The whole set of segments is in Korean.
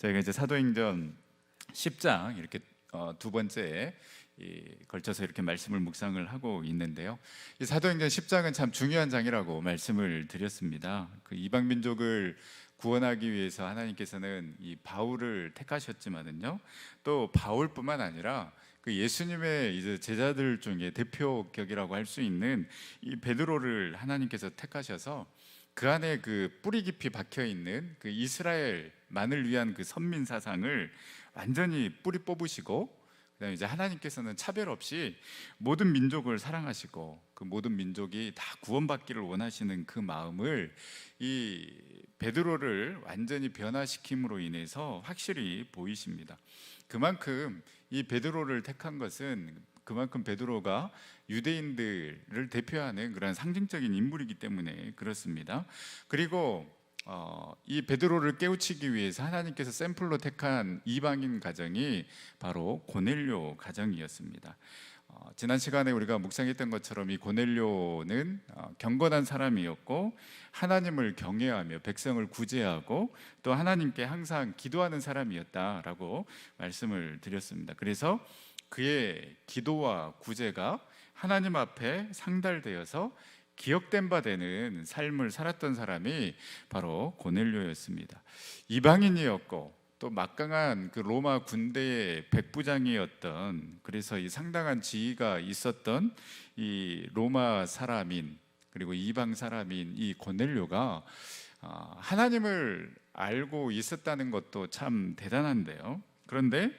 저희가 이제 사도행전 10장 이렇게 두 번째 걸쳐서 이렇게 말씀을 묵상을 하고 있는데요. 이 사도행전 10장은 참 중요한 장이라고 말씀을 드렸습니다. 그 이방 민족을 구원하기 위해서 하나님께서는 이 바울을 택하셨지만은요, 또 바울뿐만 아니라 그 예수님의 이제 제자들 중에 대표격이라고 할 수 있는 이 베드로를 하나님께서 택하셔서 그 안에 그 뿌리 깊이 박혀 있는 그 이스라엘만을 위한 그 선민 사상을 완전히 뿌리 뽑으시고, 그다음에 이제 하나님께서는 차별 없이 모든 민족을 사랑하시고 그 모든 민족이 다 구원받기를 원하시는 그 마음을 이 베드로를 완전히 변화시킴으로 인해서 확실히 보이십니다. 그만큼 이 베드로를 택한 것은 그만큼 베드로가 유대인들을 대표하는 그런 상징적인 인물이기 때문에 그렇습니다. 그리고 이 베드로를 깨우치기 위해서 하나님께서 샘플로 택한 이방인 가정이 바로 고넬료 가정이었습니다. 지난 시간에 우리가 묵상했던 것처럼 이 고넬료는 경건한 사람이었고 하나님을 경외하며 백성을 구제하고 또 하나님께 항상 기도하는 사람이었다라고 말씀을 드렸습니다. 그래서 그의 기도와 구제가 하나님 앞에 상달되어서 기억된 바 되는 삶을 살았던 사람이 바로 고넬료였습니다. 이방인이었고 또 막강한 그 로마 군대의 백부장이었던, 그래서 이 상당한 지위가 있었던 이 로마 사람인 그리고 이방 사람인 이 고넬료가 하나님을 알고 있었다는 것도 참 대단한데요. 그런데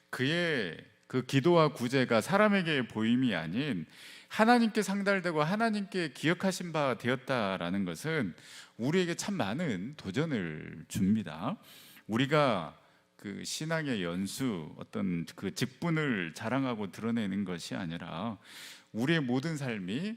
그의 그 기도와 구제가 사람에게 보임이 아닌 하나님께 상달되고 하나님께 기억하신 바 되었다라는 것은 우리에게 참 많은 도전을 줍니다. 우리가 그 신앙의 연수, 어떤 그 직분을 자랑하고 드러내는 것이 아니라 우리의 모든 삶이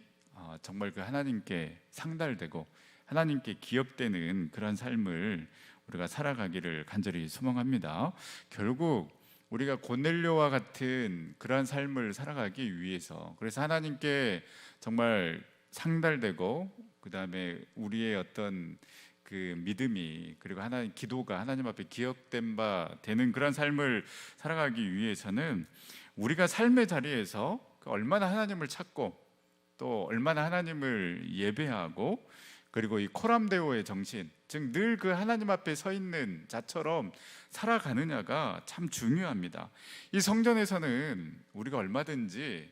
정말 그 하나님께 상달되고 하나님께 기억되는 그런 삶을 우리가 살아가기를 간절히 소망합니다. 결국 우리가 고넬료와 같은 그러한 삶을 살아가기 위해서, 그래서 하나님께 정말 상달되고 그 다음에 우리의 어떤 그 믿음이 그리고 하나님 기도가 하나님 앞에 기억된 바 되는 그런 삶을 살아가기 위해서는 우리가 삶의 자리에서 얼마나 하나님을 찾고 또 얼마나 하나님을 예배하고 그리고 이 코람데오의 정신, 즉 늘 그 하나님 앞에 서 있는 자처럼 살아가느냐가 참 중요합니다. 이 성전에서는 우리가 얼마든지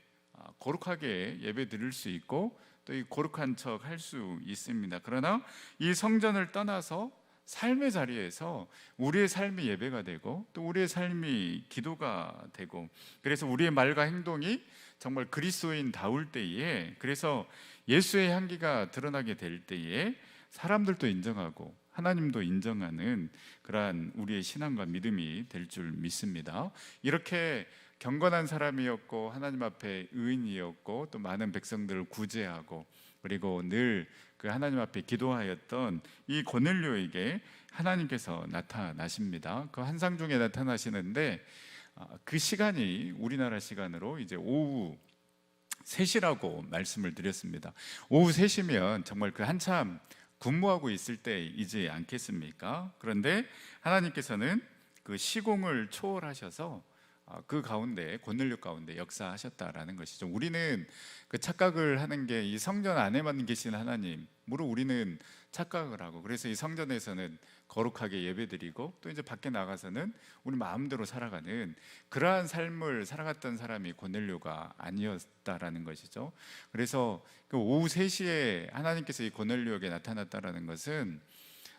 거룩하게 예배 드릴 수 있고 또 이 거룩한 척 할 수 있습니다. 그러나 이 성전을 떠나서 삶의 자리에서 우리의 삶이 예배가 되고 또 우리의 삶이 기도가 되고, 그래서 우리의 말과 행동이 정말 그리스도인다울 때에, 그래서 예수의 향기가 드러나게 될 때에 사람들도 인정하고 하나님도 인정하는 그러한 우리의 신앙과 믿음이 될 줄 믿습니다. 이렇게 경건한 사람이었고 하나님 앞에 의인이었고 또 많은 백성들을 구제하고 그리고 늘 그 하나님 앞에 기도하였던 이 고넬료에게 하나님께서 나타나십니다. 그 환상 중에 나타나시는데 그 시간이 우리나라 시간으로 이제 오후 3시라고 말씀을 드렸습니다. 오후 3시면 정말 그 한참 근무하고 있을 때이지 않겠습니까? 그런데 하나님께서는 그 시공을 초월하셔서 그 가운데 고넬료 가운데 역사하셨다라는 것이죠. 우리는 그 착각을 하는 게 이 성전 안에만 계신 하나님으로 우리는 착각을 하고, 그래서 이 성전에서는 거룩하게 예배드리고 또 이제 밖에 나가서는 우리 마음대로 살아가는 그러한 삶을 살아갔던 사람이 고넬료가 아니었다라는 것이죠. 그래서 그 오후 3시에 하나님께서 이 고넬료에게 나타났다라는 것은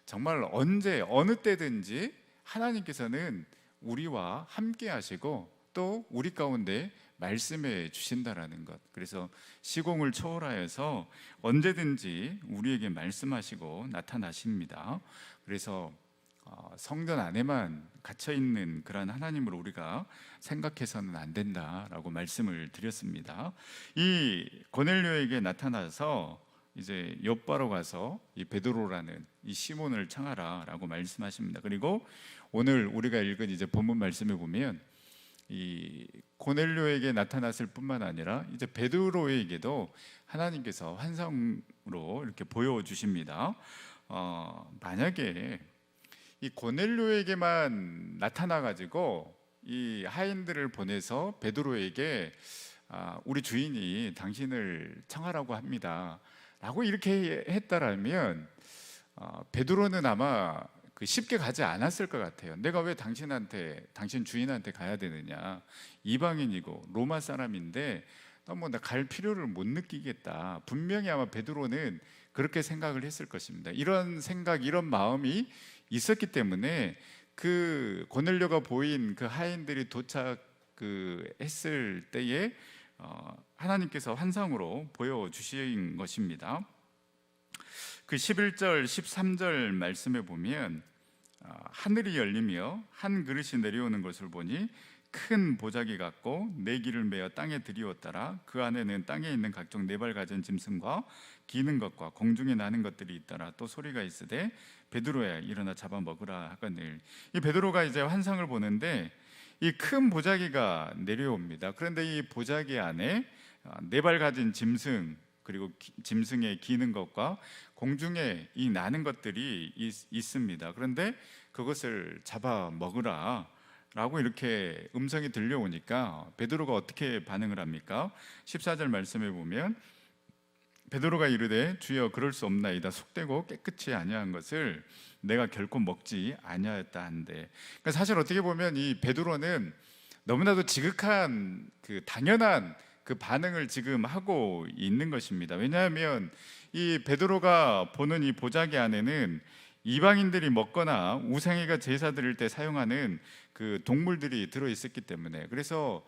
정말 언제 어느 때든지 하나님께서는 우리와 함께 하시고 또 우리 가운데 말씀해 주신다라는 것, 그래서 시공을 초월하여서 언제든지 우리에게 말씀하시고 나타나십니다. 그래서 성전 안에만 갇혀 있는 그런 하나님을 우리가 생각해서는 안 된다라고 말씀을 드렸습니다. 이 고넬료에게 나타나서 이제 욥바로 가서 이 베드로라는 이 시몬을 청하라라고 말씀하십니다. 그리고 오늘 우리가 읽은 이제 본문 말씀에 보면 이 고넬료에게 나타났을 뿐만 아니라 이제 베드로에게도 하나님께서 환상으로 이렇게 보여주십니다. 만약에 이 고넬료에게만 나타나 가지고 이 하인들을 보내서 베드로에게 우리 주인이 당신을 청하라고 합니다 라고 이렇게 했다라면 베드로는 아마 쉽게 가지 않았을 것 같아요. 내가 왜 당신 주인한테 가야 되느냐, 이방인이고 로마 사람인데 나 갈 필요를 못 느끼겠다. 분명히 아마 베드로는 그렇게 생각을 했을 것입니다. 이런 생각, 이런 마음이 있었기 때문에 그 고넬료가 보인 그 하인들이 했을 때에 하나님께서 환상으로 보여주신 것입니다. 그 11절 13절 말씀에 보면 하늘이 열리며 한 그릇이 내려오는 것을 보니 큰 보자기 같고 네 기를 메어 땅에 들이었더라. 그 안에는 땅에 있는 각종 네 발 가진 짐승과 기는 것과 공중에 나는 것들이 있더라. 또 소리가 있으되 베드로야 일어나 잡아 먹으라 하거늘. 이 베드로가 이제 환상을 보는데 이 큰 보자기가 내려옵니다. 그런데 이 보자기 안에 네 발 가진 짐승, 그리고 짐승의 기는 것과 공중에 이 나는 것들이 있습니다. 그런데 그것을 잡아 먹으라 라고 이렇게 음성이 들려오니까 베드로가 어떻게 반응을 합니까? 14절 말씀에 보면 베드로가 이르되 주여 그럴 수 없나이다. 속되고 깨끗이 아니한 것을 내가 결코 먹지 아니하였다 한데, 그러니까 사실 어떻게 보면 이 베드로는 너무나도 지극한 당연한 그 반응을 지금 하고 있는 것입니다. 왜냐하면 이 베드로가 보는 이 보자기 안에는 이방인들이 먹거나 우상에가 제사 드릴 때 사용하는 그 동물들이 들어 있었기 때문에, 그래서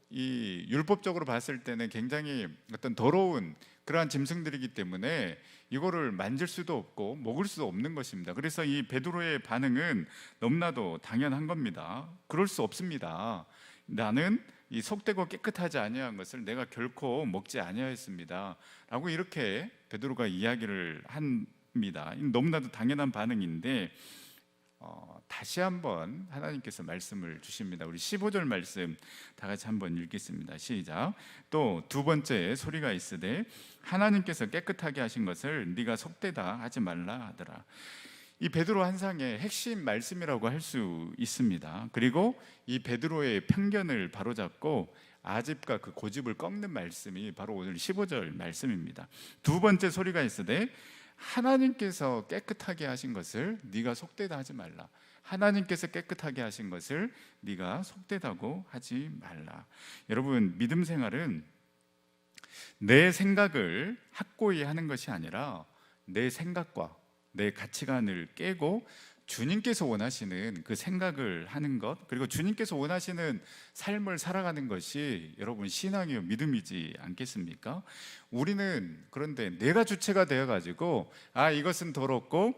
이 율법적으로 봤을 때는 굉장히 어떤 더러운 그러한 짐승들이기 때문에 이거를 만질 수도 없고 먹을 수도 없는 것입니다. 그래서 이 베드로의 반응은 너무나도 당연한 겁니다. 그럴 수 없습니다. 나는 이 속되고 깨끗하지 아니한 것을 내가 결코 먹지 아니하였습니다 라고 이렇게 베드로가 이야기를 합니다. 너무나도 당연한 반응인데 다시 한번 하나님께서 말씀을 주십니다. 우리 15절 말씀 다 같이 한번 읽겠습니다. 시작. 또 두 번째 소리가 있으되 하나님께서 깨끗하게 하신 것을 네가 속되다 하지 말라 하더라. 이 베드로 환상의 핵심 말씀이라고 할 수 있습니다. 그리고 이 베드로의 편견을 바로잡고 아집과 그 고집을 꺾는 말씀이 바로 오늘 15절 말씀입니다. 두 번째 소리가 있으되 하나님께서 깨끗하게 하신 것을 네가 속되다 하지 말라. 하나님께서 깨끗하게 하신 것을 네가 속되다고 하지 말라. 여러분, 믿음 생활은 내 생각을 확고히 하는 것이 아니라 내 생각과 내 가치관을 깨고 주님께서 원하시는 그 생각을 하는 것, 그리고 주님께서 원하시는 삶을 살아가는 것이 여러분 신앙이요 믿음이지 않겠습니까? 우리는 그런데 내가 주체가 되어가지고 이것은 더럽고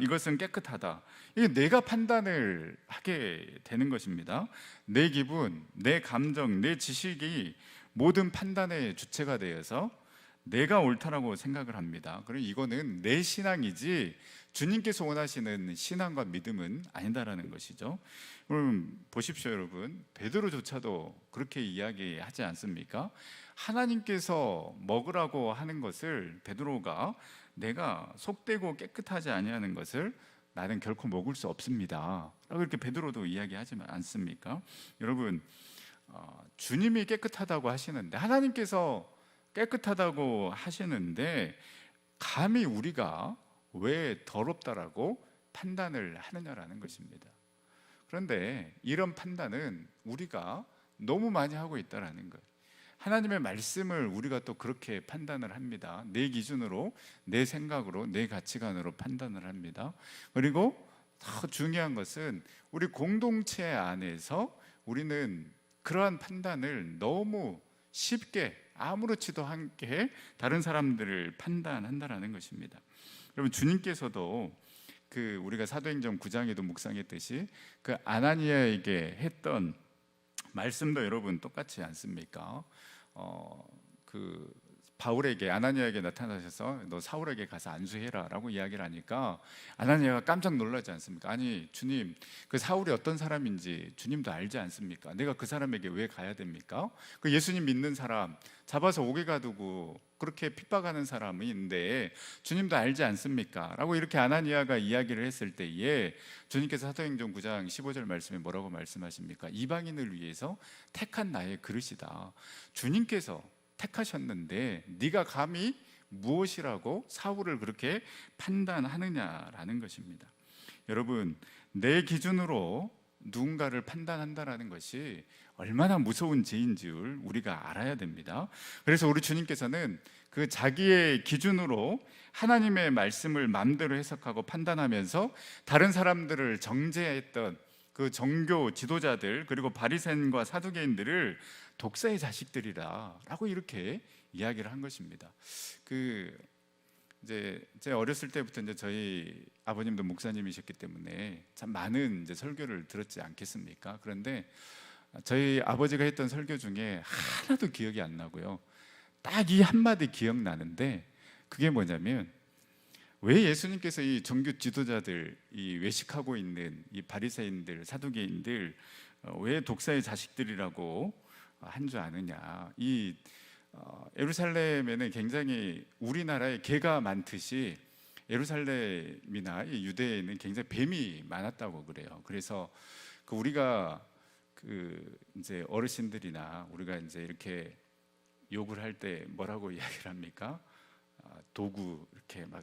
이것은 깨끗하다, 이게 내가 판단을 하게 되는 것입니다. 내 기분, 내 감정, 내 지식이 모든 판단의 주체가 되어서 내가 옳다라고 생각을 합니다. 그럼 이거는 내 신앙이지 주님께서 원하시는 신앙과 믿음은 아니다라는 것이죠. 그럼 보십시오, 여러분. 베드로조차도 그렇게 이야기하지 않습니까? 하나님께서 먹으라고 하는 것을 베드로가 내가 속되고 깨끗하지 아니하는 것을 나는 결코 먹을 수 없습니다 라고 이렇게 베드로도 이야기하지 않습니까? 여러분, 주님이 깨끗하다고 하시는데, 하나님께서 깨끗하다고 하시는데 감히 우리가 왜 더럽다라고 판단을 하느냐라는 것입니다. 그런데 이런 판단은 우리가 너무 많이 하고 있다라는 것. 하나님의 말씀을 우리가 또 그렇게 판단을 합니다. 내 기준으로, 내 생각으로, 내 가치관으로 판단을 합니다. 그리고 더 중요한 것은 우리 공동체 안에서 우리는 그러한 판단을 너무 쉽게 아무렇지도 않게 다른 사람들을 판단한다라는 것입니다. 여러분, 주님께서도 우리가 사도행전 9장에도 묵상했듯이 그 아나니아에게 했던 말씀도 여러분 똑같지 않습니까? 바울에게 아나니아에게 나타나셔서 너 사울에게 가서 안수해라 라고 이야기를 하니까 아나니아가 깜짝 놀라지 않습니까? 아니 주님, 그 사울이 어떤 사람인지 주님도 알지 않습니까? 내가 그 사람에게 왜 가야 됩니까? 그 예수님 믿는 사람 잡아서 옥에 가두고 그렇게 핍박하는 사람인데 주님도 알지 않습니까? 라고 이렇게 아나니아가 이야기를 했을 때에 주님께서 사도행전 9장 15절 말씀에 뭐라고 말씀하십니까? 이방인을 위해서 택한 나의 그릇이다. 주님께서 택하셨는데 네가 감히 무엇이라고 사울을 그렇게 판단하느냐라는 것입니다. 여러분, 내 기준으로 누군가를 판단한다라는 것이 얼마나 무서운 죄인 줄 우리가 알아야 됩니다. 그래서 우리 주님께서는 그 자기의 기준으로 하나님의 말씀을 마음대로 해석하고 판단하면서 다른 사람들을 정죄했던 그 종교 지도자들 그리고 바리새인과 사두개인들을 독사의 자식들이라라고 이렇게 이야기를 한 것입니다. 이제 제 어렸을 때부터 이제 저희 아버님도 목사님이셨기 때문에 참 많은 이제 설교를 들었지 않겠습니까? 그런데 저희 아버지가 했던 설교 중에 하나도 기억이 안 나고요. 딱 이 한마디 기억나는데 그게 뭐냐면 왜 예수님께서 이 종교 지도자들, 이 외식하고 있는 이 바리새인들, 사두개인들 왜 독사의 자식들이라고 한 줄 아느냐? 예루살렘에는 굉장히 우리나라에 개가 많듯이 예루살렘이나 이 유대에는 굉장히 뱀이 많았다고 그래요. 그래서 우리가 이제 어르신들이나 우리가 이제 이렇게 욕을 할 때 뭐라고 이야기를 합니까? 도구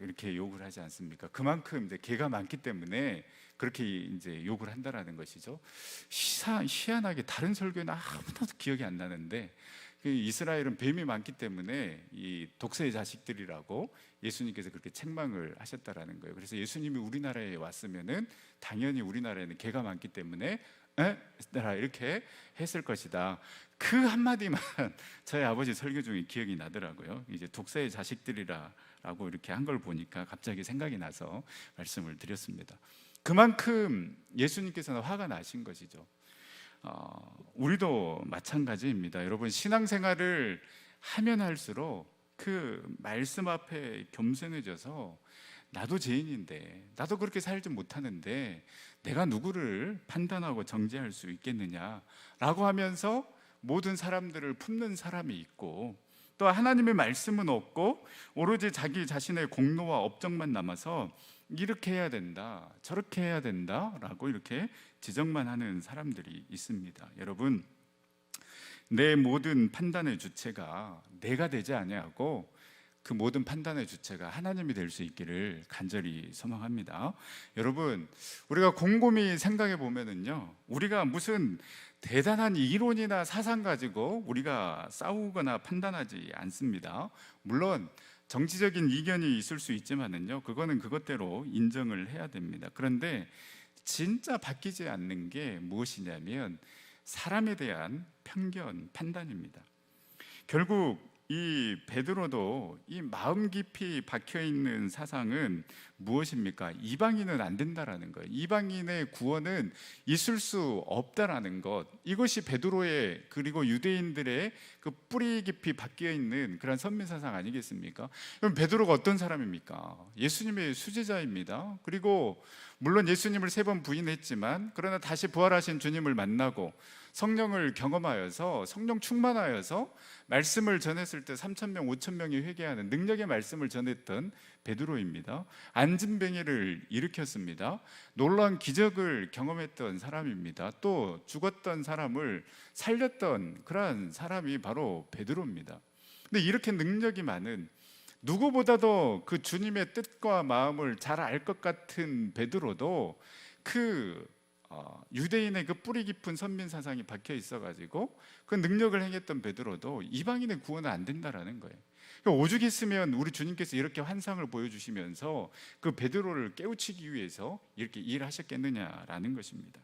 이렇게 욕을 하지 않습니까? 그만큼 이제 개가 많기 때문에 그렇게 이제 욕을 한다라는 것이죠. 희한하게 다른 설교는 아무나도 기억이 안 나는데 이스라엘은 뱀이 많기 때문에 이 독사의 자식들이라고 예수님께서 그렇게 책망을 하셨다라는 거예요. 그래서 예수님이 우리나라에 왔으면은 당연히 우리나라에는 개가 많기 때문에 이렇게 했을 것이다. 그 한마디만 저희 아버지 설교 중에 기억이 나더라고요. 이제 독사의 자식들이라고 이렇게 한 걸 보니까 갑자기 생각이 나서 말씀을 드렸습니다. 그만큼 예수님께서는 화가 나신 것이죠. 우리도 마찬가지입니다. 여러분, 신앙생활을 하면 할수록 그 말씀 앞에 겸손해져서 나도 죄인인데 나도 그렇게 살지 못하는데 내가 누구를 판단하고 정죄할 수 있겠느냐라고 하면서 모든 사람들을 품는 사람이 있고 또 하나님의 말씀은 없고 오로지 자기 자신의 공로와 업적만 남아서 이렇게 해야 된다 저렇게 해야 된다라고 이렇게 지적만 하는 사람들이 있습니다. 여러분, 내 모든 판단의 주체가 내가 되지 아니하고 그 모든 판단의 주체가 하나님이 될 수 있기를 간절히 소망합니다. 여러분, 우리가 곰곰이 생각해 보면은요, 우리가 무슨 대단한 이론이나 사상 가지고 우리가 싸우거나 판단하지 않습니다. 물론 정치적인 이견이 있을 수 있지만은요, 그거는 그것대로 인정을 해야 됩니다. 그런데 진짜 바뀌지 않는 게 무엇이냐면 사람에 대한 편견, 판단입니다. 결국 이 베드로도 이 마음 깊이 박혀 있는 사상은 무엇입니까? 이방인은 안 된다라는 거예요. 이방인의 구원은 있을 수 없다라는 것. 이것이 베드로의 그리고 유대인들의 그 뿌리 깊이 박혀 있는 그런 선민 사상 아니겠습니까? 그럼 베드로가 어떤 사람입니까? 예수님의 수제자입니다. 그리고 물론 예수님을 3번 부인했지만 그러나 다시 부활하신 주님을 만나고 성령을 경험하여서 성령 충만하여서 말씀을 전했을 때 3,000명, 5,000명이 회개하는 능력의 말씀을 전했던 베드로입니다. 안진뱅이를 일으켰습니다. 놀라운 기적을 경험했던 사람입니다. 또 죽었던 사람을 살렸던 그러한 사람이 바로 베드로입니다. 근데 이렇게 능력이 많은 누구보다도 그 주님의 뜻과 마음을 잘 알 것 같은 베드로도 유대인의 그 뿌리 깊은 선민 사상이 박혀 있어가지고 그 능력을 행했던 베드로도 이방인의 구원은 안 된다라는 거예요. 그러니까 오죽했으면 우리 주님께서 이렇게 환상을 보여주시면서 그 베드로를 깨우치기 위해서 이렇게 일하셨겠느냐라는 것입니다.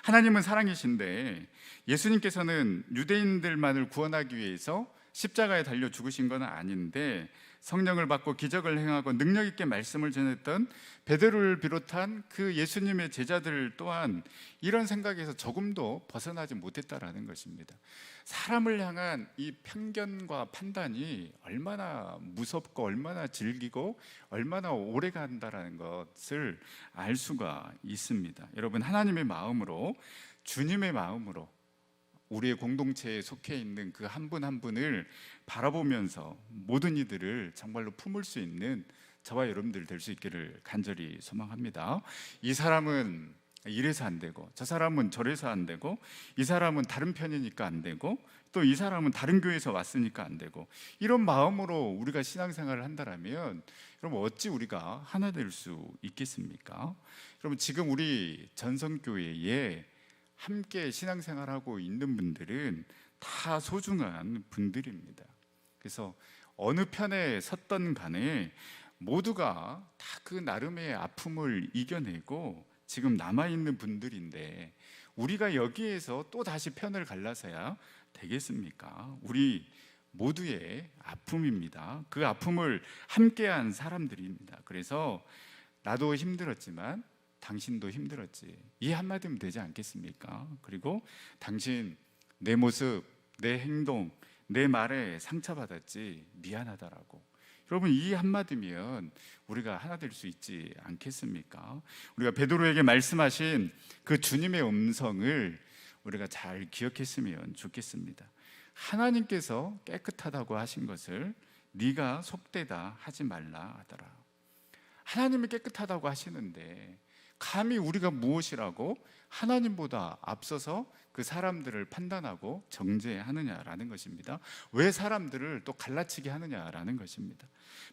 하나님은 사랑이신데 예수님께서는 유대인들만을 구원하기 위해서 십자가에 달려 죽으신 건 아닌데 성령을 받고 기적을 행하고 능력 있게 말씀을 전했던 베드로를 비롯한 그 예수님의 제자들 또한 이런 생각에서 조금도 벗어나지 못했다라는 것입니다. 사람을 향한 이 편견과 판단이 얼마나 무섭고 얼마나 질기고 얼마나 오래 간다라는 것을 알 수가 있습니다. 여러분, 하나님의 마음으로, 주님의 마음으로 우리의 공동체에 속해 있는 그 한 분 한 분을 바라보면서 모든 이들을 정말로 품을 수 있는 저와 여러분들 될 수 있기를 간절히 소망합니다. 이 사람은 이래서 안 되고, 저 사람은 저래서 안 되고, 이 사람은 다른 편이니까 안 되고, 또 이 사람은 다른 교회에서 왔으니까 안 되고, 이런 마음으로 우리가 신앙생활을 한다면 여러분, 어찌 우리가 하나 될 수 있겠습니까? 여러분, 지금 우리 전성교회에 함께 신앙생활하고 있는 분들은 다 소중한 분들입니다. 그래서 어느 편에 섰던 간에 모두가 다 그 나름의 아픔을 이겨내고 지금 남아있는 분들인데, 우리가 여기에서 또 다시 편을 갈라서야 되겠습니까? 우리 모두의 아픔입니다. 그 아픔을 함께한 사람들입니다. 그래서 나도 힘들었지만 당신도 힘들었지, 이 한마디면 되지 않겠습니까? 그리고 당신 내 모습, 내 행동, 내 말에 상처받았지, 미안하다라고. 여러분, 이 한마디면 우리가 하나 될 수 있지 않겠습니까? 우리가 베드로에게 말씀하신 그 주님의 음성을 우리가 잘 기억했으면 좋겠습니다. 하나님께서 깨끗하다고 하신 것을 네가 속되다 하지 말라 하더라. 하나님이 깨끗하다고 하시는데 감히 우리가 무엇이라고 하나님보다 앞서서 그 사람들을 판단하고 정죄하느냐라는 것입니다. 왜 사람들을 또 갈라치게 하느냐라는 것입니다.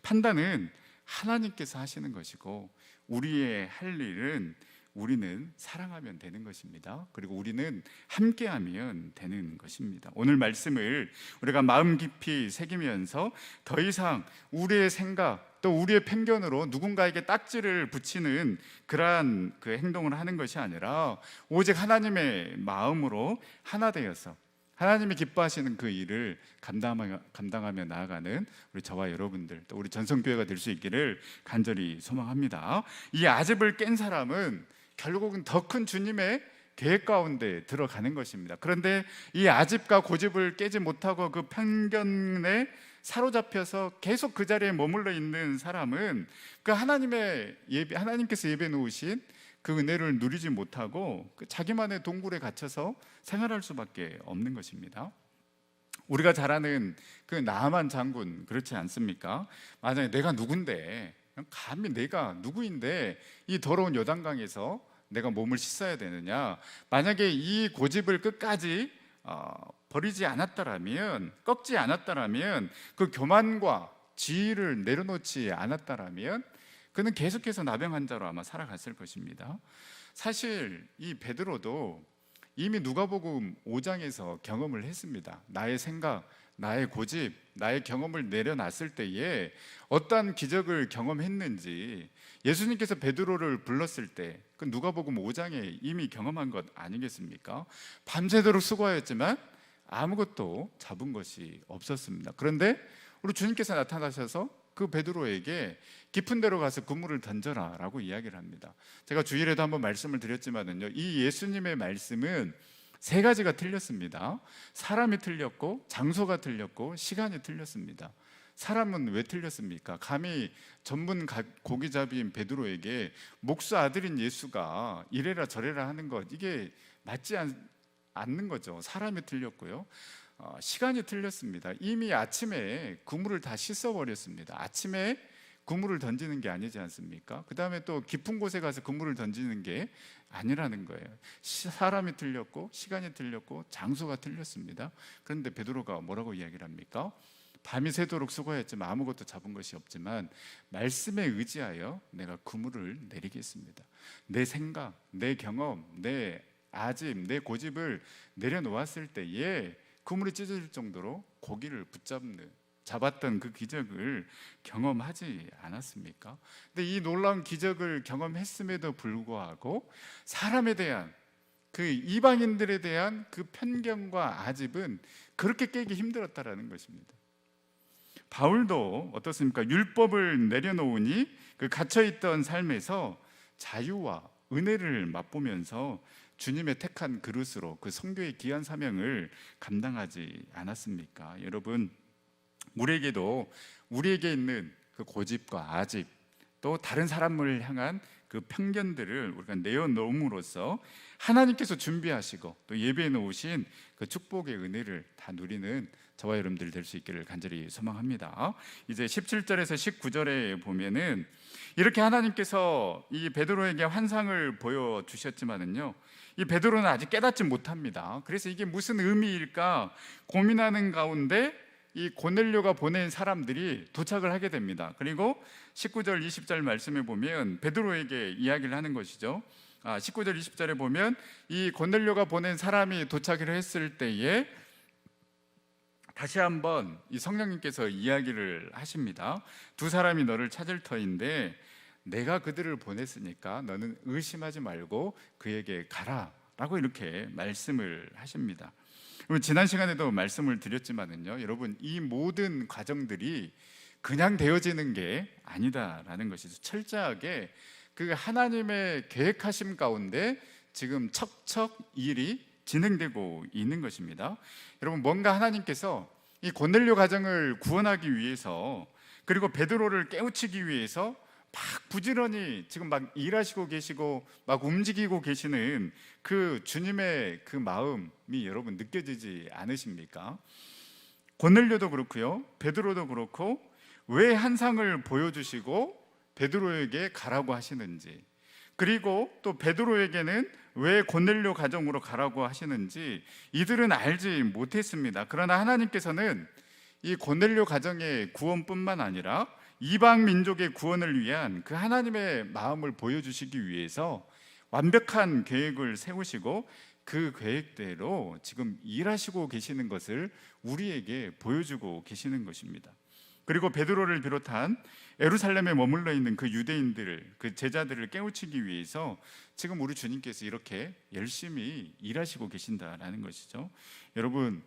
판단은 하나님께서 하시는 것이고, 우리의 할 일은 우리는 사랑하면 되는 것입니다. 그리고 우리는 함께하면 되는 것입니다. 오늘 말씀을 우리가 마음 깊이 새기면서 더 이상 우리의 생각 또 우리의 편견으로 누군가에게 딱지를 붙이는 그러한 그 행동을 하는 것이 아니라 오직 하나님의 마음으로 하나 되어서 하나님이 기뻐하시는 그 일을 감당하며 나아가는 우리 저와 여러분들, 또 우리 전성교회가 될 수 있기를 간절히 소망합니다. 이 아집을 깬 사람은 결국은 더 큰 주님의 계획 가운데 들어가는 것입니다. 그런데 이 아집과 고집을 깨지 못하고 그 편견에 사로잡혀서 계속 그 자리에 머물러 있는 사람은 그 하나님께서 예배 놓으신 그 은혜를 누리지 못하고 그 자기만의 동굴에 갇혀서 생활할 수밖에 없는 것입니다. 우리가 잘 아는 그 나아만 장군, 그렇지 않습니까? 만약에 내가 누군데, 감히 내가 누구인데 이 더러운 요단강에서 내가 몸을 씻어야 되느냐, 만약에 이 고집을 끝까지 버리지 않았다라면, 꺾지 않았다라면, 그 교만과 지위를 내려놓지 않았다라면 그는 계속해서 나병 환자로 아마 살아갔을 것입니다. 사실 이 베드로도 이미 누가복음 5장에서 경험을 했습니다. 나의 생각, 나의 고집, 나의 경험을 내려놨을 때에 어떠한 기적을 경험했는지 예수님께서 베드로를 불렀을 때 그 누가복음 5장에 이미 경험한 것 아니겠습니까? 밤새도록 수고하였지만 아무것도 잡은 것이 없었습니다. 그런데 우리 주님께서 나타나셔서 그 베드로에게 깊은 데로 가서 그물을 던져라 라고 이야기를 합니다. 제가 주일에도 한번 말씀을 드렸지만은요, 이 예수님의 말씀은 세 가지가 틀렸습니다. 사람이 틀렸고, 장소가 틀렸고, 시간이 틀렸습니다. 사람은 왜 틀렸습니까? 감히 전문 고기잡이인 베드로에게 목수 아들인 예수가 이래라 저래라 하는 것, 이게 맞지 않는 거죠. 사람이 틀렸고요. 시간이 틀렸습니다. 이미 아침에 그물을 다 씻어버렸습니다. 아침에 그물을 던지는 게 아니지 않습니까? 그 다음에 또 깊은 곳에 가서 그물을 던지는 게 아니라는 거예요. 사람이 틀렸고, 시간이 틀렸고, 장소가 틀렸습니다. 그런데 베드로가 뭐라고 이야기를 합니까? 밤이 새도록 수고했지만 아무것도 잡은 것이 없지만 말씀에 의지하여 내가 그물을 내리겠습니다. 내 생각, 내 경험, 내 아집, 내 고집을 내려놓았을 때에 그물이 찢어질 정도로 고기를 잡았던 그 기적을 경험하지 않았습니까? 근데 이 놀라운 기적을 경험했음에도 불구하고 사람에 대한, 그 이방인들에 대한 그 편견과 아집은 그렇게 깨기 힘들었다라는 것입니다. 바울도 어떻습니까? 율법을 내려놓으니 그 갇혀있던 삶에서 자유와 은혜를 맛보면서 주님의 택한 그릇으로 그 선교의 귀한 사명을 감당하지 않았습니까? 여러분, 우리에게 있는 그 고집과 아집, 또 다른 사람을 향한 그 편견들을 우리가 내어놓음으로써 하나님께서 준비하시고 또 예배해 놓으신 그 축복의 은혜를 다 누리는 저와 여러분들 될 수 있기를 간절히 소망합니다. 이제 17절에서 19절에 보면은 이렇게 하나님께서 이 베드로에게 환상을 보여주셨지만은요, 이 베드로는 아직 깨닫지 못합니다. 그래서 이게 무슨 의미일까 고민하는 가운데 이 고넬료가 보낸 사람들이 도착을 하게 됩니다. 그리고 19절 20절 말씀에 보면 베드로에게 이야기를 하는 것이죠. 19절 20절에 보면 이 고넬료가 보낸 사람이 도착을 했을 때에 다시 한번 이 성령님께서 이야기를 하십니다. 두 사람이 너를 찾을 터인데 내가 그들을 보냈으니까 너는 의심하지 말고 그에게 가라 라고 이렇게 말씀을 하십니다. 지난 시간에도 말씀을 드렸지만은요, 여러분, 이 모든 과정들이 그냥 되어지는 게 아니다라는 것이죠. 철저하게 그 하나님의 계획하심 가운데 지금 척척 일이 진행되고 있는 것입니다. 여러분, 뭔가 하나님께서 이 고넬료 가정을 구원하기 위해서, 그리고 베드로를 깨우치기 위해서 막 부지런히 지금 막 일하시고 계시고 막 움직이고 계시는 그 주님의 그 마음이 여러분 느껴지지 않으십니까? 고넬료도 그렇고요, 베드로도 그렇고 왜 환상을 보여주시고 베드로에게 가라고 하시는지, 그리고 또 베드로에게는 왜 고넬료 가정으로 가라고 하시는지 이들은 알지 못했습니다. 그러나 하나님께서는 이 고넬료 가정의 구원뿐만 아니라 이방 민족의 구원을 위한 그 하나님의 마음을 보여주시기 위해서 완벽한 계획을 세우시고 그 계획대로 지금 일하시고 계시는 것을 우리에게 보여주고 계시는 것입니다. 그리고 베드로를 비롯한 예루살렘에 머물러 있는 그 유대인들을, 그 제자들을 깨우치기 위해서 지금 우리 주님께서 이렇게 열심히 일하시고 계신다라는 것이죠. 여러분,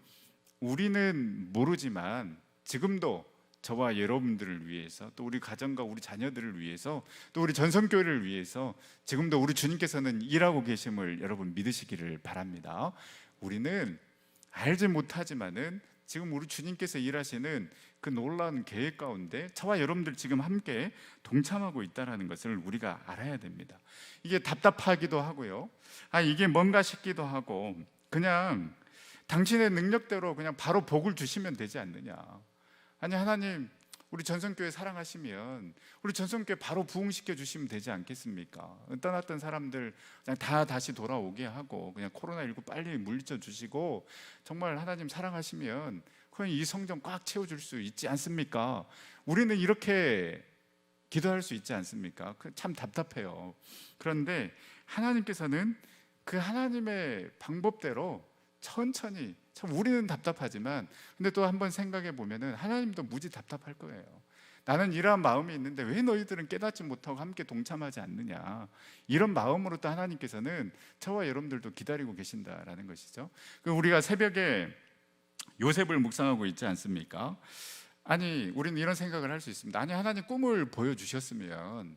우리는 모르지만 지금도 저와 여러분들을 위해서, 또 우리 가정과 우리 자녀들을 위해서, 또 우리 전성교회를 위해서 지금도 우리 주님께서는 일하고 계심을 여러분 믿으시기를 바랍니다. 우리는 알지 못하지만은 지금 우리 주님께서 일하시는 그 놀라운 계획 가운데 저와 여러분들 지금 함께 동참하고 있다는 것을 우리가 알아야 됩니다. 이게 답답하기도 하고요, 이게 뭔가 싶기도 하고, 그냥 당신의 능력대로 그냥 바로 복을 주시면 되지 않느냐. 아니, 하나님, 우리 전성교회 사랑하시면 우리 전성교회 바로 부흥시켜 주시면 되지 않겠습니까? 떠났던 사람들 그냥 다 다시 돌아오게 하고, 그냥 코로나19 빨리 물리쳐 주시고, 정말 하나님 사랑하시면 그냥 이 성전 꽉 채워줄 수 있지 않습니까? 우리는 이렇게 기도할 수 있지 않습니까? 참 답답해요. 그런데 하나님께서는 그 하나님의 방법대로 천천히, 참 우리는 답답하지만 근데 또 한번 생각해 보면은 하나님도 무지 답답할 거예요. 나는 이러한 마음이 있는데 왜 너희들은 깨닫지 못하고 함께 동참하지 않느냐, 이런 마음으로 또 하나님께서는 저와 여러분들도 기다리고 계신다라는 것이죠. 우리가 새벽에 요셉을 묵상하고 있지 않습니까? 아니, 우리는 이런 생각을 할 수 있습니다. 아니, 하나님 꿈을 보여주셨으면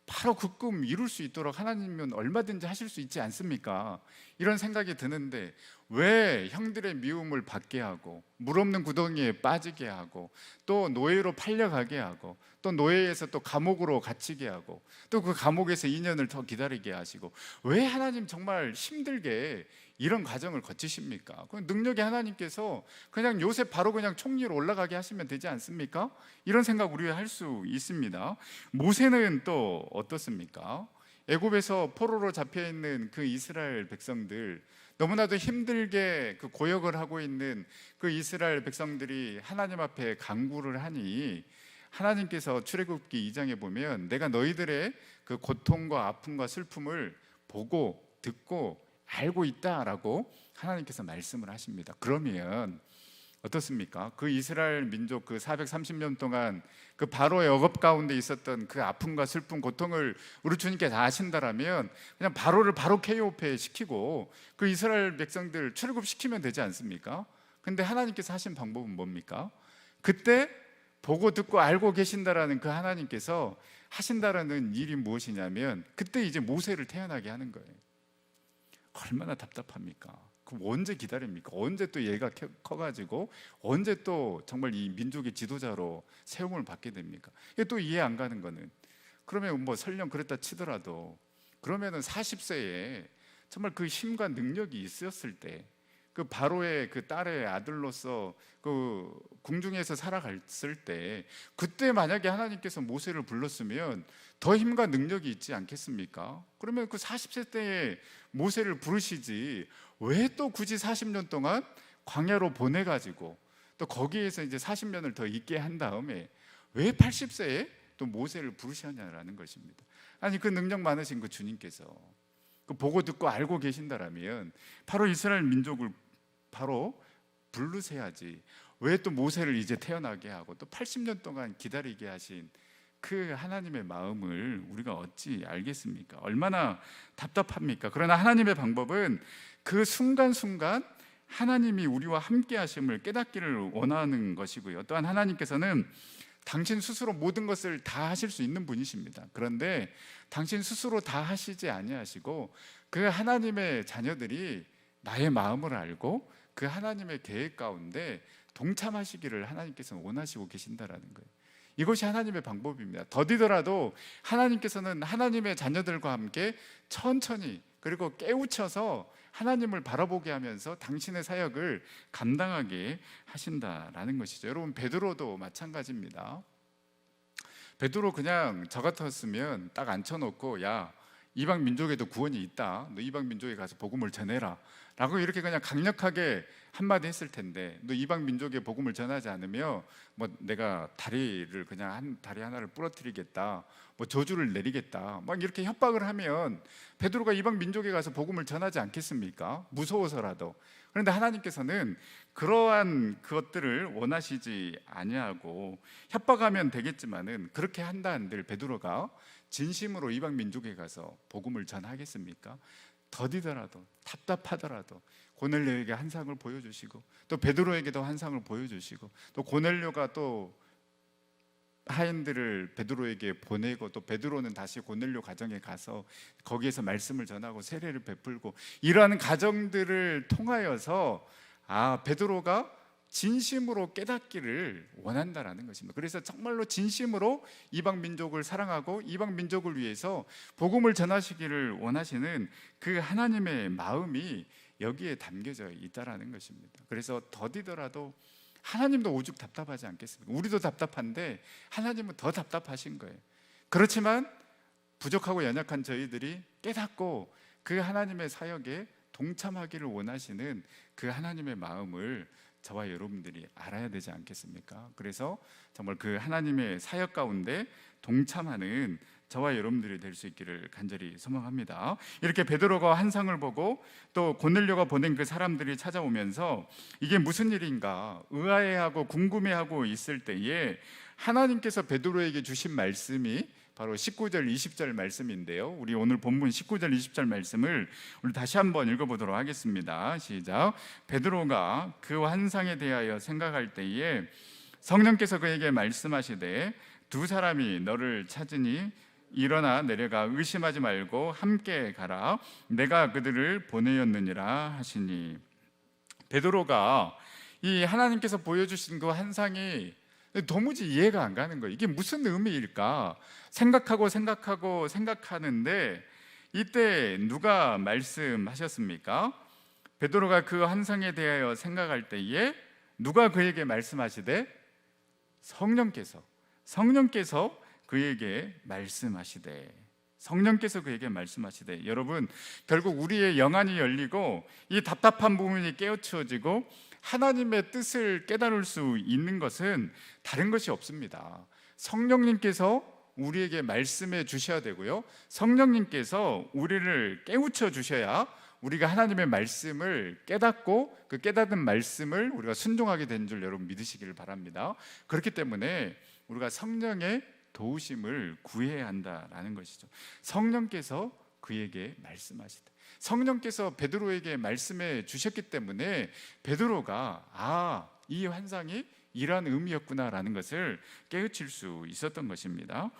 바로 그 꿈 이룰 수 있도록 하나님은 얼마든지 하실 수 있지 않습니까? 이런 생각이 드는데 왜 형들의 미움을 받게 하고 물 없는 구덩이에 빠지게 하고 또 노예로 팔려가게 하고 또 노예에서 또 감옥으로 갇히게 하고 또 그 감옥에서 2년을 더 기다리게 하시고, 왜 하나님 정말 힘들게 이런 과정을 거치십니까? 그 능력의 하나님께서 그냥 요셉 바로 그냥 총리로 올라가게 하시면 되지 않습니까? 이런 생각 우리가 할 수 있습니다. 모세는 또 어떻습니까? 애굽에서 포로로 잡혀 있는 그 이스라엘 백성들, 너무나도 힘들게 그 고역을 하고 있는 그 이스라엘 백성들이 하나님 앞에 간구를 하니 하나님께서 출애굽기 2장에 보면 내가 너희들의 그 고통과 아픔과 슬픔을 보고 듣고 알고 있다라고 하나님께서 말씀을 하십니다. 그러면 어떻습니까? 그 이스라엘 민족 그 430년 동안 그 바로의 억압 가운데 있었던 그 아픔과 슬픔, 고통을 우리 주님께서 아신다라면 그냥 바로를 바로 KO패 시키고 그 이스라엘 백성들 출애굽시키면 되지 않습니까? 근데 하나님께서 하신 방법은 뭡니까? 그때 보고 듣고 알고 계신다라는 그 하나님께서 하신다라는 일이 무엇이냐면 그때 이제 모세를 태어나게 하는 거예요. 얼마나 답답합니까? 그럼 언제 기다립니까? 언제 또 얘가 커가지고 언제 또 정말 이 민족의 지도자로 세움을 받게 됩니까? 이게 또 이해 안 가는 거는, 그러면 뭐 설령 그랬다 치더라도 그러면은 40세에 정말 그 힘과 능력이 있었을 때, 그 바로의 그 딸의 아들로서 그 궁중에서 살아갔을 때, 그때 만약에 하나님께서 모세를 불렀으면 더 힘과 능력이 있지 않겠습니까? 그러면 그 40세 때에 모세를 부르시지 왜 또 굳이 40년 동안 광야로 보내가지고 또 거기에서 이제 40년을 더 있게 한 다음에 왜 80세에 또 모세를 부르셨냐라는 것입니다. 아니, 그 능력 많으신 그 주님께서 그 보고 듣고 알고 계신다라면 바로 이스라엘 민족을 바로 부르셔야지 왜 또 모세를 이제 태어나게 하고 또 80년 동안 기다리게 하신 그 하나님의 마음을 우리가 어찌 알겠습니까? 얼마나 답답합니까? 그러나 하나님의 방법은 그 순간순간 하나님이 우리와 함께 하심을 깨닫기를 원하는 것이고요, 또한 하나님께서는 당신 스스로 모든 것을 다 하실 수 있는 분이십니다. 그런데 당신 스스로 다 하시지 아니하시고 그 하나님의 자녀들이 나의 마음을 알고 그 하나님의 계획 가운데 동참하시기를 하나님께서는 원하시고 계신다라는 거예요. 이것이 하나님의 방법입니다. 더디더라도 하나님께서는 하나님의 자녀들과 함께 천천히 그리고 깨우쳐서 하나님을 바라보게 하면서 당신의 사역을 감당하게 하신다라는 것이죠. 여러분, 베드로도 마찬가지입니다. 베드로 그냥 저 같았으면 딱 앉혀놓고, 야, 이방 민족에도 구원이 있다, 너 이방 민족에 가서 복음을 전해라 라고 이렇게 그냥 강력하게 한마디 했을 텐데, 너 이방 민족에 복음을 전하지 않으면 뭐 내가 다리를 그냥 다리 하나를 부러뜨리겠다, 뭐 저주를 내리겠다, 막 이렇게 협박을 하면 베드로가 이방 민족에 가서 복음을 전하지 않겠습니까? 무서워서라도. 그런데 하나님께서는 그러한 것들을 원하시지 아니하고, 협박하면 되겠지만은 그렇게 한다 한들 베드로가 진심으로 이방 민족에 가서 복음을 전하겠습니까? 더디더라도 답답하더라도 고넬료에게 한 상을 보여주시고 또 베드로에게도 한 상을 보여주시고 또 고넬료가 또 하인들을 베드로에게 보내고 또 베드로는 다시 고넬료 가정에 가서 거기에서 말씀을 전하고 세례를 베풀고, 이러한 과정들을 통하여서 베드로가 진심으로 깨닫기를 원한다라는 것입니다. 그래서 정말로 진심으로 이방 민족을 사랑하고 이방 민족을 위해서 복음을 전하시기를 원하시는 그 하나님의 마음이 여기에 담겨져 있다라는 것입니다. 그래서 더디더라도 하나님도 오죽 답답하지 않겠습니까? 우리도 답답한데 하나님은 더 답답하신 거예요. 그렇지만 부족하고 연약한 저희들이 깨닫고 그 하나님의 사역에 동참하기를 원하시는 그 하나님의 마음을 저와 여러분들이 알아야 되지 않겠습니까? 그래서 정말 그 하나님의 사역 가운데 동참하는 저와 여러분들이 될 수 있기를 간절히 소망합니다. 이렇게 베드로가 환상을 보고 또 고넬료가 보낸 그 사람들이 찾아오면서 이게 무슨 일인가 의아해하고 궁금해하고 있을 때에 하나님께서 베드로에게 주신 말씀이 바로 19절 20절 말씀인데요, 우리 오늘 본문 19절 20절 말씀을 우리 다시 한번 읽어보도록 하겠습니다. 시작. 베드로가 그 환상에 대하여 생각할 때에 성령께서 그에게 말씀하시되 두 사람이 너를 찾으니 일어나 내려가 의심하지 말고 함께 가라, 내가 그들을 보내었느니라 하시니. 베드로가 이 하나님께서 보여주신 그 환상이 도무지 이해가 안 가는 거예요. 이게 무슨 의미일까 생각하는데 이때 누가 말씀하셨습니까? 베드로가 그 환상에 대하여 생각할 때에 누가 그에게 말씀하시되 성령께서 그에게 말씀하시되 여러분, 결국 우리의 영안이 열리고 이 답답한 부분이 깨우쳐지고 하나님의 뜻을 깨달을 수 있는 것은 다른 것이 없습니다. 성령님께서 우리에게 말씀해 주셔야 되고요, 성령님께서 우리를 깨우쳐 주셔야 우리가 하나님의 말씀을 깨닫고 그 깨닫은 말씀을 우리가 순종하게 된 줄 여러분 믿으시기를 바랍니다. 그렇기 때문에 우리가 성령의 도우심을 구해야 한다라는 것이죠. 성령께서 그에게 말씀하시다. 성령께서 베드로에게 말씀해 주셨기 때문에 베드로가 이 환상이 이러한 의미였구나라는 것을 깨우칠 수 있었던 것입니다.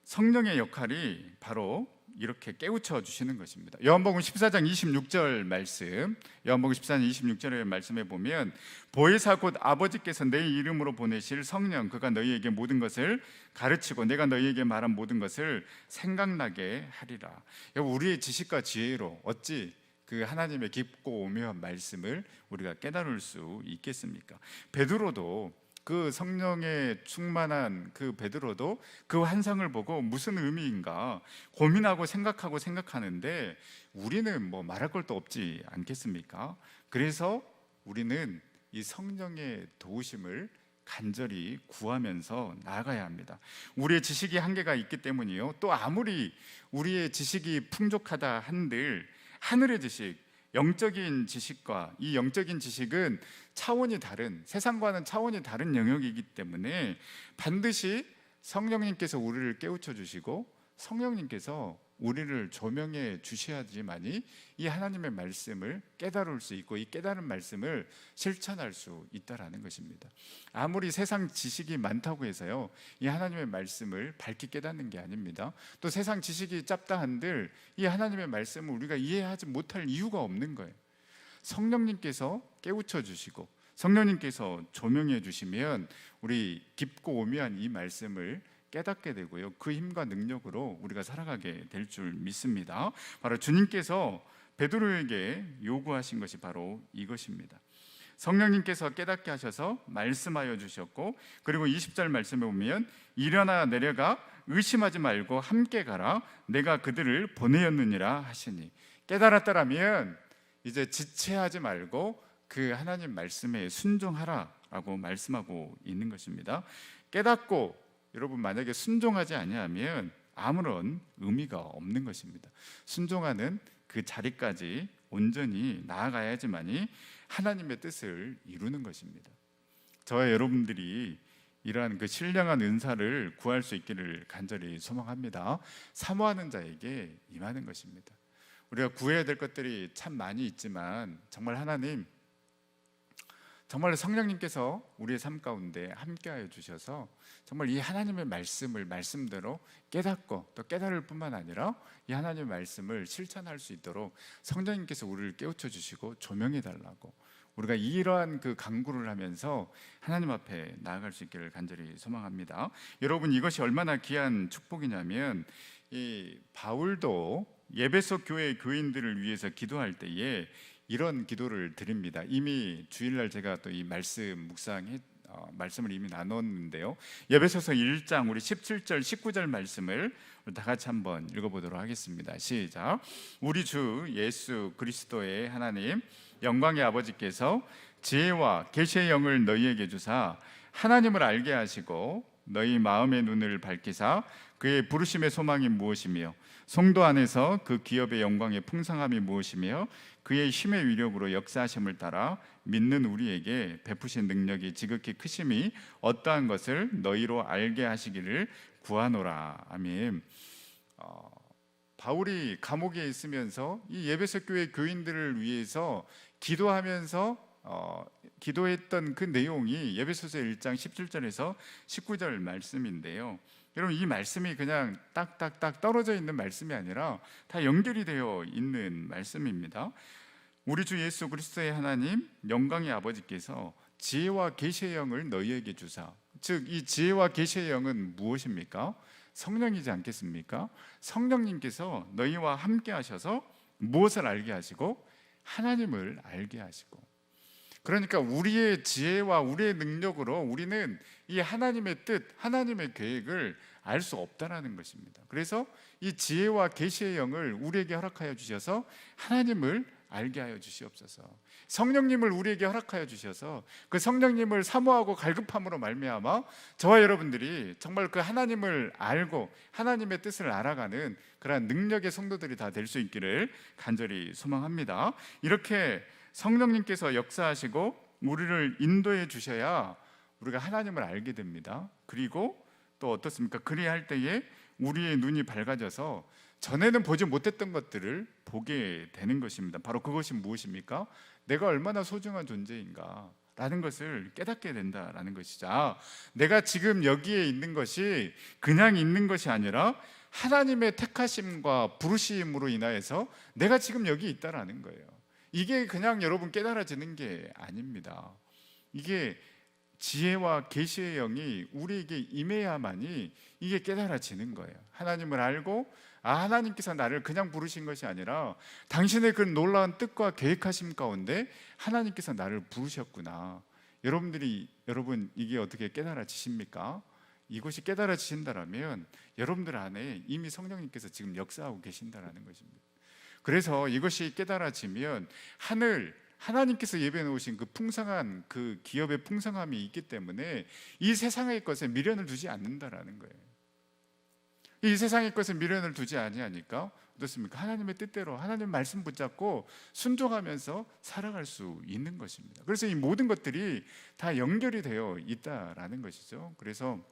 성령의 역할이 바로 이렇게 깨우쳐 주시는 것입니다. 요한복음 14장 26절 말씀, 요한복음 14장 26절의 말씀에 보면 보혜사 곧 아버지께서 내 이름으로 보내실 성령, 그가 너희에게 모든 것을 가르치고 내가 너희에게 말한 모든 것을 생각나게 하리라. 우리의 지식과 지혜로 어찌 그 하나님의 깊고 오묘한 말씀을 우리가 깨달을 수 있겠습니까? 베드로도 그 성령에 충만한 그 베드로도 그 환상을 보고 무슨 의미인가 고민하고 생각하는데 우리는 뭐 말할 것도 없지 않겠습니까? 그래서 우리는 이 성령의 도우심을 간절히 구하면서 나아가야 합니다. 우리의 지식이 한계가 있기 때문이요, 또 아무리 우리의 지식이 풍족하다 한들 하늘의 지식, 영적인 지식과 이 영적인 지식은 차원이 다른, 세상과는 차원이 다른 영역이기 때문에 반드시 성령님께서 우리를 깨우쳐 주시고 성령님께서 우리를 조명해 주셔야지만이 이 하나님의 말씀을 깨달을 수 있고 이 깨달은 말씀을 실천할 수 있다라는 것입니다. 아무리 세상 지식이 많다고 해서요, 이 하나님의 말씀을 밝게 깨닫는 게 아닙니다. 또 세상 지식이 짧다 한들 이 하나님의 말씀을 우리가 이해하지 못할 이유가 없는 거예요. 성령님께서 깨우쳐 주시고 성령님께서 조명해 주시면 우리 깊고 오묘한 이 말씀을 깨닫게 되고요, 그 힘과 능력으로 우리가 살아가게 될 줄 믿습니다. 바로 주님께서 베드로에게 요구하신 것이 바로 이것입니다. 성령님께서 깨닫게 하셔서 말씀하여 주셨고, 그리고 20절 말씀에 보면 일어나 내려가 의심하지 말고 함께 가라, 내가 그들을 보내었느니라 하시니, 깨달았다라면 이제 지체하지 말고 그 하나님 말씀에 순종하라라고 말씀하고 있는 것입니다. 깨닫고 여러분 만약에 순종하지 아니하면 아무런 의미가 없는 것입니다. 순종하는 그 자리까지 온전히 나아가야지만이 하나님의 뜻을 이루는 것입니다. 저와 여러분들이 이러한 그 신령한 은사를 구할 수 있기를 간절히 소망합니다. 사모하는 자에게 임하는 것입니다. 우리가 구해야 될 것들이 참 많이 있지만 정말 하나님, 정말 성령님께서 우리의 삶 가운데 함께하여 주셔서 정말 이 하나님의 말씀을 말씀대로 깨닫고 또 깨달을 뿐만 아니라 이 하나님의 말씀을 실천할 수 있도록 성령님께서 우리를 깨우쳐 주시고 조명해 달라고, 우리가 이러한 그 간구를 하면서 하나님 앞에 나아갈 수 있기를 간절히 소망합니다. 여러분, 이것이 얼마나 귀한 축복이냐면 이 바울도 에베소 교회 교인들을 위해서 기도할 때에 이런 기도를 드립니다. 이미 주일날 제가 또 이 말씀 말씀을 이미 나눴는데요, 에베소서 1장 우리 17절 19절 말씀을 다 같이 한번 읽어보도록 하겠습니다. 시작. 우리 주 예수 그리스도의 하나님 영광의 아버지께서 지혜와 계시의 영을 너희에게 주사 하나님을 알게 하시고 너희 마음의 눈을 밝히사 그의 부르심의 소망이 무엇이며 성도 안에서 그 기업의 영광의 풍성함이 무엇이며 그의 힘의 위력으로 역사하심을 따라 믿는 우리에게 베푸신 능력이 지극히 크심이 어떠한 것을 너희로 알게 하시기를 구하노라. 아멘. 바울이 감옥에 있으면서 이 에베소 교회 교인들을 위해서 기도하면서 기도했던 그 내용이 에베소서 1장 17절에서 19절 말씀인데요, 여러분 이 말씀이 그냥 딱딱딱 떨어져 있는 말씀이 아니라 다 연결이 되어 있는 말씀입니다. 우리 주 예수 그리스도의 하나님 영광의 아버지께서 지혜와 계시의 영을 너희에게 주사, 즉 이 지혜와 계시의 영은 무엇입니까? 성령이지 않겠습니까? 성령님께서 너희와 함께 하셔서 무엇을 알게 하시고 하나님을 알게 하시고, 그러니까 우리의 지혜와 우리의 능력으로 우리는 이 하나님의 뜻, 하나님의 계획을 알 수 없다라는 것입니다. 그래서 이 지혜와 계시의 영을 우리에게 허락하여 주셔서 하나님을 알게 하여 주시옵소서. 성령님을 우리에게 허락하여 주셔서 그 성령님을 사모하고 갈급함으로 말미암아 저와 여러분들이 정말 그 하나님을 알고 하나님의 뜻을 알아가는 그러한 능력의 성도들이 다 될 수 있기를 간절히 소망합니다. 이렇게 성령님께서 역사하시고 우리를 인도해 주셔야 우리가 하나님을 알게 됩니다. 그리고 또 어떻습니까? 그리할 때에 우리의 눈이 밝아져서 전에는 보지 못했던 것들을 보게 되는 것입니다. 바로 그것이 무엇입니까? 내가 얼마나 소중한 존재인가, 라는 것을 깨닫게 된다라는 것이죠. 내가 지금 여기에 있는 것이 그냥 있는 것이 아니라 하나님의 택하심과 부르심으로 인하여서 내가 지금 여기 있다라는 거예요. 이게 그냥 여러분 깨달아지는 게 아닙니다. 이게 지혜와 계시의 영이 우리에게 임해야만이 이게 깨달아지는 거예요. 하나님을 알고 하나님께서 나를 그냥 부르신 것이 아니라 당신의 그 놀라운 뜻과 계획하심 가운데 하나님께서 나를 부르셨구나. 여러분 이게 어떻게 깨달아지십니까? 이것이 깨달아지신다라면 여러분들 안에 이미 성령님께서 지금 역사하고 계신다라는 것입니다. 그래서 이것이 깨달아지면 하나님께서 예배해 놓으신 그 풍성한 그 기업의 풍성함이 있기 때문에 이 세상의 것에 미련을 두지 않는다라는 거예요. 이 세상의 것에 미련을 두지 아니하니까 어떻습니까? 하나님의 뜻대로 하나님 말씀 붙잡고 순종하면서 살아갈 수 있는 것입니다. 그래서 이 모든 것들이 다 연결이 되어 있다라는 것이죠. 그래서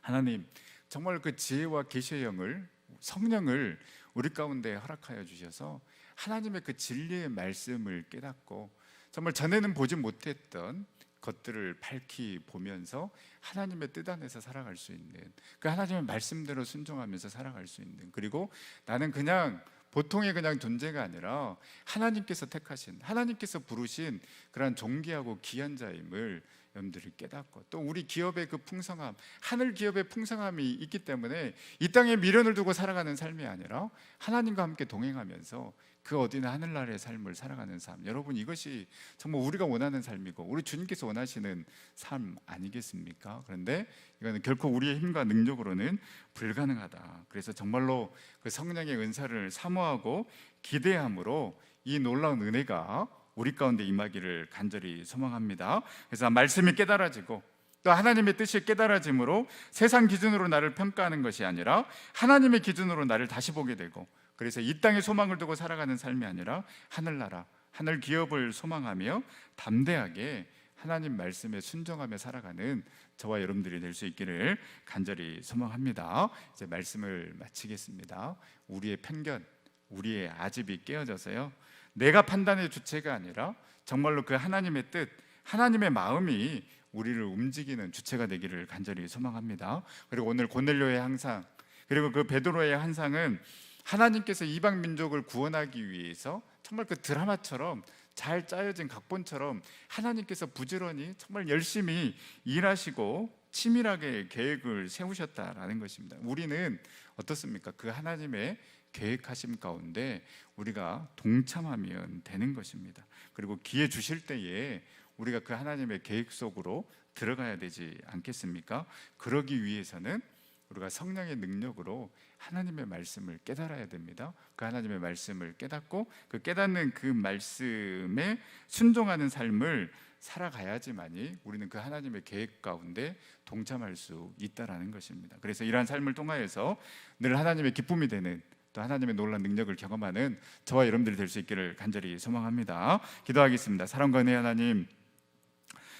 하나님 정말 그 지혜와 계시의 영을, 성령을 우리 가운데 허락하여 주셔서 하나님의 그 진리의 말씀을 깨닫고 정말 전에는 보지 못했던 것들을 밝히 보면서 하나님의 뜻 안에서 살아갈 수 있는, 그 하나님의 말씀대로 순종하면서 살아갈 수 있는, 그리고 나는 그냥 보통의 그냥 존재가 아니라 하나님께서 택하신, 하나님께서 부르신 그러한 존귀하고 귀한 자임을 여러분들이 깨닫고, 또 우리 기업의 그 풍성함, 하늘 기업의 풍성함이 있기 때문에 이 땅에 미련을 두고 살아가는 삶이 아니라 하나님과 함께 동행하면서 그 어디나 하늘나라의 삶을 살아가는 삶, 여러분 이것이 정말 우리가 원하는 삶이고 우리 주님께서 원하시는 삶 아니겠습니까? 그런데 이거는 결코 우리의 힘과 능력으로는 불가능하다. 그래서 정말로 그 성령의 은사를 사모하고 기대함으로 이 놀라운 은혜가 우리 가운데 임하기를 간절히 소망합니다. 그래서 말씀이 깨달아지고 또 하나님의 뜻이 깨달아짐으로 세상 기준으로 나를 평가하는 것이 아니라 하나님의 기준으로 나를 다시 보게 되고, 그래서 이 땅에 소망을 두고 살아가는 삶이 아니라 하늘나라, 하늘 기업을 소망하며 담대하게 하나님 말씀에 순종하며 살아가는 저와 여러분들이 될 수 있기를 간절히 소망합니다. 이제 말씀을 마치겠습니다. 우리의 편견, 우리의 아집이 깨어져서요, 내가 판단의 주체가 아니라 정말로 그 하나님의 뜻, 하나님의 마음이 우리를 움직이는 주체가 되기를 간절히 소망합니다. 그리고 오늘 고넬료의 항상, 그리고 그 베드로의 환상은 하나님께서 이방 민족을 구원하기 위해서 정말 그 드라마처럼 잘 짜여진 각본처럼 하나님께서 부지런히 정말 열심히 일하시고 치밀하게 계획을 세우셨다라는 것입니다. 우리는 어떻습니까? 그 하나님의 계획하심 가운데 우리가 동참하면 되는 것입니다. 그리고 기회 주실 때에 우리가 그 하나님의 계획 속으로 들어가야 되지 않겠습니까? 그러기 위해서는 우리가 성령의 능력으로 하나님의 말씀을 깨달아야 됩니다. 그 하나님의 말씀을 깨닫고 그 깨닫는 그 말씀에 순종하는 삶을 살아가야지만이 우리는 그 하나님의 계획 가운데 동참할 수 있다라는 것입니다. 그래서 이러한 삶을 통하여서 늘 하나님의 기쁨이 되는, 또 하나님의 놀라운 능력을 경험하는 저와 여러분들이 될 수 있기를 간절히 소망합니다. 기도하겠습니다. 사랑과 은혜 하나님,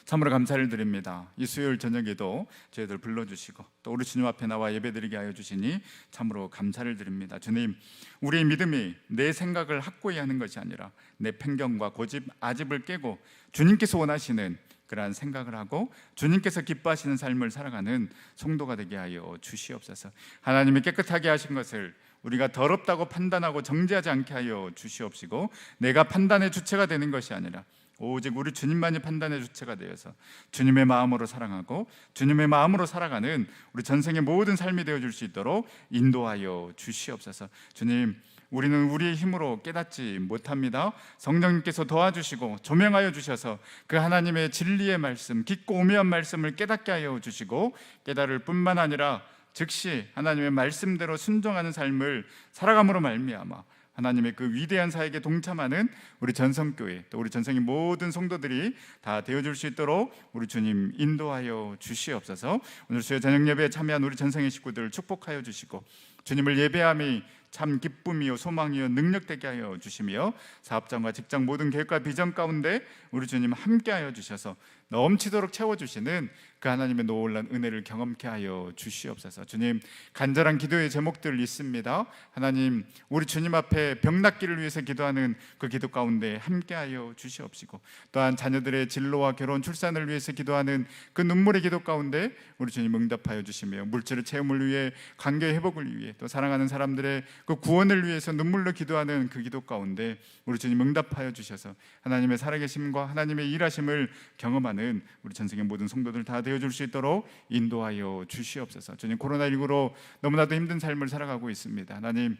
참으로 감사를 드립니다. 이 수요일 저녁에도 저희들 불러주시고 또 우리 주님 앞에 나와 예배드리게 하여 주시니 참으로 감사를 드립니다. 주님, 우리의 믿음이 내 생각을 확고히 하는 것이 아니라 내 편견과 고집, 아집을 깨고 주님께서 원하시는 그러한 생각을 하고 주님께서 기뻐하시는 삶을 살아가는 성도가 되게 하여 주시옵소서. 하나님이 깨끗하게 하신 것을 우리가 더럽다고 판단하고 정죄하지 않게 하여 주시옵시고, 내가 판단의 주체가 되는 것이 아니라 오직 우리 주님만이 판단의 주체가 되어서 주님의 마음으로 사랑하고 주님의 마음으로 살아가는 우리 전생의 모든 삶이 되어줄 수 있도록 인도하여 주시옵소서. 주님, 우리는 우리의 힘으로 깨닫지 못합니다. 성령님께서 도와주시고 조명하여 주셔서 그 하나님의 진리의 말씀, 깊고 오묘한 말씀을 깨닫게 하여 주시고, 깨달을 뿐만 아니라 즉시 하나님의 말씀대로 순종하는 삶을 살아감으로 말미암아 하나님의 그 위대한 사역에 동참하는 우리 전성교회, 또 우리 전성의 모든 성도들이 다 되어줄 수 있도록 우리 주님 인도하여 주시옵소서. 오늘 수요 저녁 예배에 참여한 우리 전성의 식구들을 축복하여 주시고, 주님을 예배함이 참 기쁨이요 소망이요 능력되게 하여 주시며, 사업장과 직장 모든 계획과 비전 가운데 우리 주님 함께하여 주셔서 넘치도록 채워주시는 그 하나님의 놀라운 은혜를 경험케 하여 주시옵소서. 주님, 간절한 기도의 제목들 있습니다. 하나님, 우리 주님 앞에 병 낫기를 위해서 기도하는 그 기도 가운데 함께하여 주시옵시고, 또한 자녀들의 진로와 결혼 출산을 위해서 기도하는 그 눈물의 기도 가운데 우리 주님 응답하여 주시며, 물질의 체험을 위해 관계 회복을 위해 또 사랑하는 사람들의 그 구원을 위해서 눈물로 기도하는 그 기도 가운데 우리 주님 응답하여 주셔서 하나님의 살아계심과 하나님의 일하심을 경험하는 우리 전생의 모든 성도들 다 되어줄 수 있도록 인도하여 주시옵소서. 주님, 코로나19로 너무나도 힘든 삶을 살아가고 있습니다. 하나님,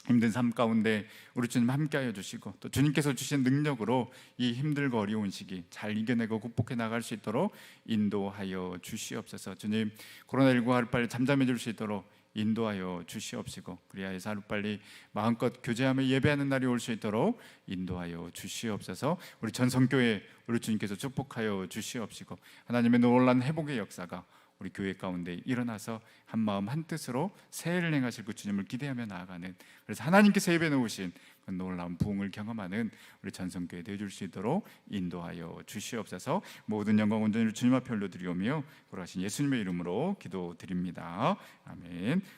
힘든 삶 가운데 우리 주님 함께하여 주시고, 또 주님께서 주신 능력으로 이 힘들고 어려운 시기 잘 이겨내고 극복해 나갈 수 있도록 인도하여 주시옵소서. 주님, 코로나19 하루빨리 잠잠해질 수 있도록 인도하여 주시옵시고, 그리하여서 하루빨리 마음껏 교제하며 예배하는 날이 올 수 있도록 인도하여 주시옵소서. 우리 전성교회 우리 주님께서 축복하여 주시옵시고, 하나님의 놀라운 회복의 역사가 우리 교회 가운데 일어나서 한 마음 한 뜻으로 새해를 행하실 그 주님을 기대하며 나아가는, 그래서 하나님께서 예배 놓으신 그 놀라운 부흥을 경험하는 우리 전성교회 되어줄 수 있도록 인도하여 주시옵소서. 모든 영광 온전히 주님 앞에 올려드리오며 돌아가신 예수님의 이름으로 기도드립니다. 아멘.